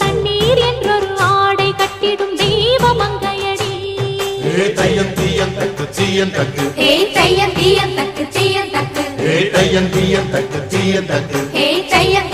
தண்ணீர் என்றொரு ஆடை கட்டிடும் தெய்வ மங்கையடி. தையம் தீயம் தக்கு தீயம் தக்கு தையம் தீயம் தக்கு தீயம் தக்கு தையம் தீயம் தக்கு தீயம் தக்கு தையம்